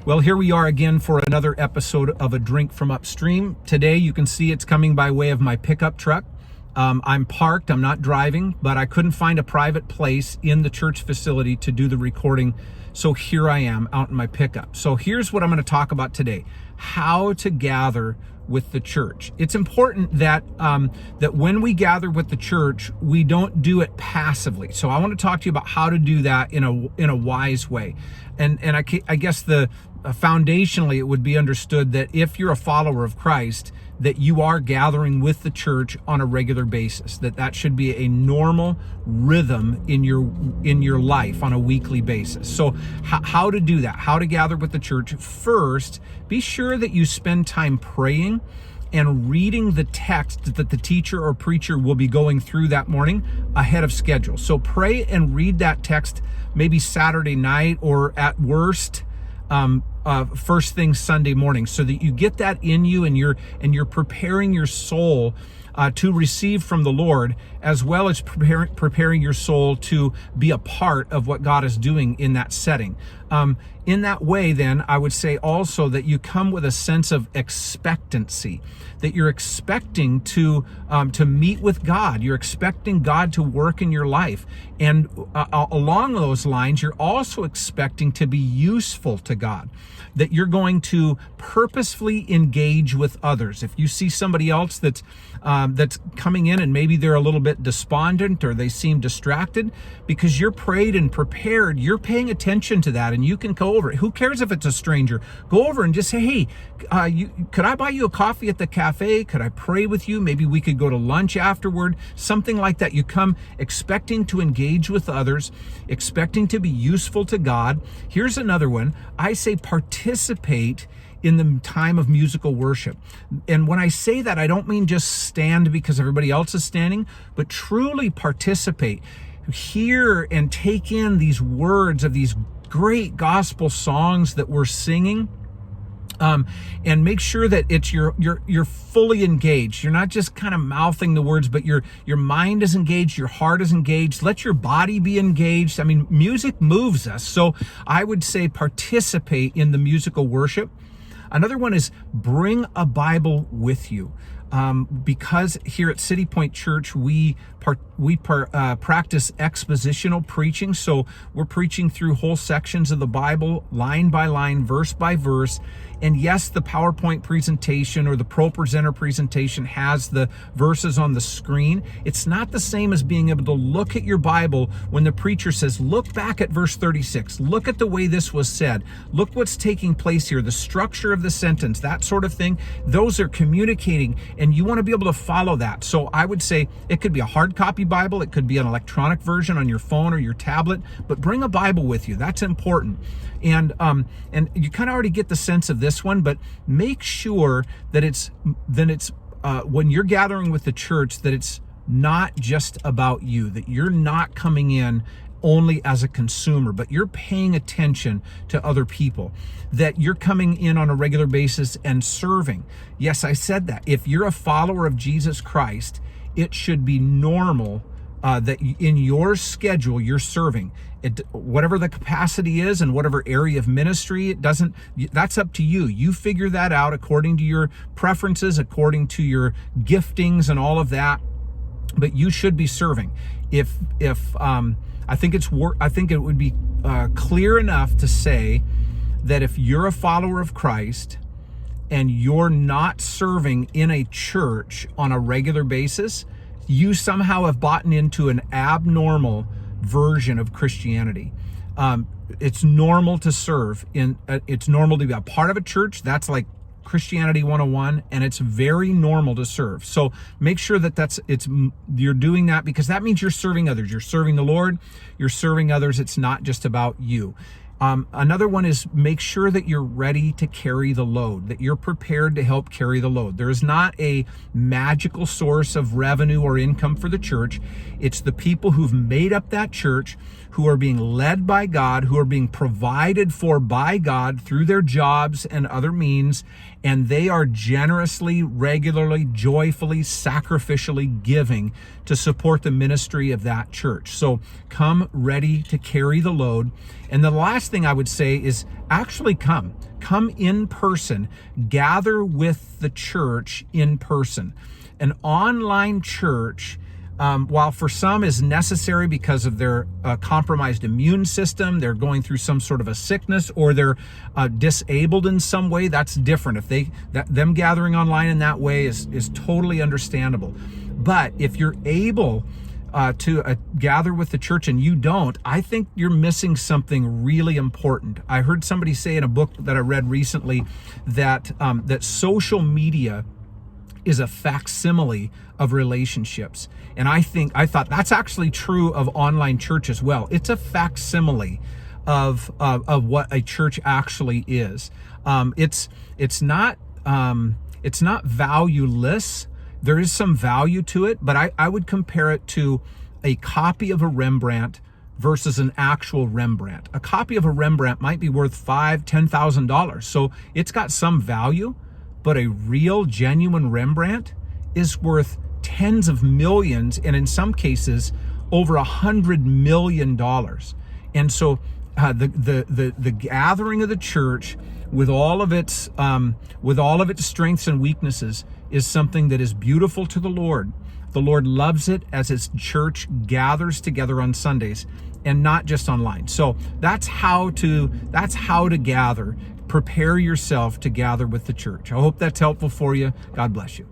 Well, here we are again for another episode of A Drink from Upstream. Today, you can see it's coming by way of my pickup truck. I'm parked, I'm not driving, but I couldn't find a private place in the church facility to do the recording. So here I am out in my pickup. So here's what I'm going to talk about today: how to gather with the church. It's important that that when we gather with the church, we don't do it passively. So I want to talk to you about how to do that in a wise way. And I guess foundationally, it would be understood that if you're a follower of Christ, that you are gathering with the church on a regular basis, that should be a normal rhythm in your life on a weekly basis. So how to do that, how to gather with the church. First, be sure that you spend time praying and reading the text that the teacher or preacher will be going through that morning ahead of schedule. So pray and read that text maybe Saturday night, or at worst, first thing Sunday morning, so that you get that in you and you're preparing your soul to receive from the Lord, as well as preparing your soul to be a part of what God is doing in that setting. In that way, then, I would say also that you come with a sense of expectancy, that you're expecting to meet with God. You're expecting God to work in your life. And along those lines, you're also expecting to be useful to God, that you're going to purposefully engage with others. If you see somebody else that's coming in and maybe they're a little bit despondent or they seem distracted, because you're prayed and prepared, you're paying attention to that, and you can go over it. Who cares if it's a stranger? Go over and just say, hey, could I buy you a coffee at the cafe? Could I pray with you? Maybe we could go to lunch afterward, something like that. You come expecting to engage with others, expecting to be useful to God. Here's another one. I say participate in the time of musical worship. And when I say that, I don't mean just stand because everybody else is standing, but truly participate. Hear and take in these words of these great gospel songs that we're singing. And make sure that it's you're fully engaged. You're not just kind of mouthing the words, but your mind is engaged, your heart is engaged. Let your body be engaged. I mean, music moves us. So I would say participate in the musical worship. Another one is bring a Bible with you. Because here at City Point Church, we practice expositional preaching. So we're preaching through whole sections of the Bible, line by line, verse by verse. And yes, the PowerPoint presentation or the Pro Presenter presentation has the verses on the screen. It's not the same as being able to look at your Bible when the preacher says, look back at verse 36. Look at the way this was said. Look what's taking place here, the structure of the sentence, that sort of thing. Those are communicating, and you want to be able to follow that. So I would say it could be a hard copy Bible. It could be an electronic version on your phone or your tablet, but bring a Bible with you. That's important. And you kind of already get the sense of this one, but make sure that it's when you're gathering with the church, that it's not just about you, that you're not coming in only as a consumer, but you're paying attention to other people, that you're coming in on a regular basis and serving. Yes, I said that. If you're a follower of Jesus Christ, it should be normal that in your schedule you're serving. Whatever the capacity is and whatever area of ministry, that's up to you. You figure that out according to your preferences, according to your giftings and all of that. But you should be serving. I think it would be clear enough to say that if you're a follower of Christ and you're not serving in a church on a regular basis, you somehow have bought into an abnormal version of Christianity. It's normal to serve it's normal to be a part of a church. That's like Christianity 101, and it's very normal to serve. So make sure that you're doing that, because that means you're serving others. You're serving the Lord, you're serving others. It's not just about you. Another one is make sure that you're ready to carry the load, that you're prepared to help carry the load. There is not a magical source of revenue or income for the church. It's the people who've made up that church, who are being led by God, who are being provided for by God through their jobs and other means, and they are generously, regularly, joyfully, sacrificially giving to support the ministry of that church. So come ready to carry the load. And the last last thing I would say is actually come in person, gather with the church in person. An online church, while for some is necessary because of their compromised immune system, they're going through some sort of a sickness, or they're disabled in some way, that's different. If them gathering online in that way is totally understandable. But if you're able to gather with the church and you don't, I think you're missing something really important. I heard somebody say in a book that I read recently that that social media is a facsimile of relationships. And I thought that's actually true of online church as well. It's a facsimile of what a church actually is. It's not valueless. There is some value to it, but I would compare it to a copy of a Rembrandt versus an actual Rembrandt. A copy of a Rembrandt might be worth $5,000, $10,000. So it's got some value, but a real, genuine Rembrandt is worth tens of millions, and in some cases, over $100 million. And so the gathering of the church with all of its strengths and weaknesses is something that is beautiful to the Lord. The Lord loves it as his church gathers together on Sundays, and not just online. So that's how to gather. Prepare yourself to gather with the church. I hope that's helpful for you. God bless you.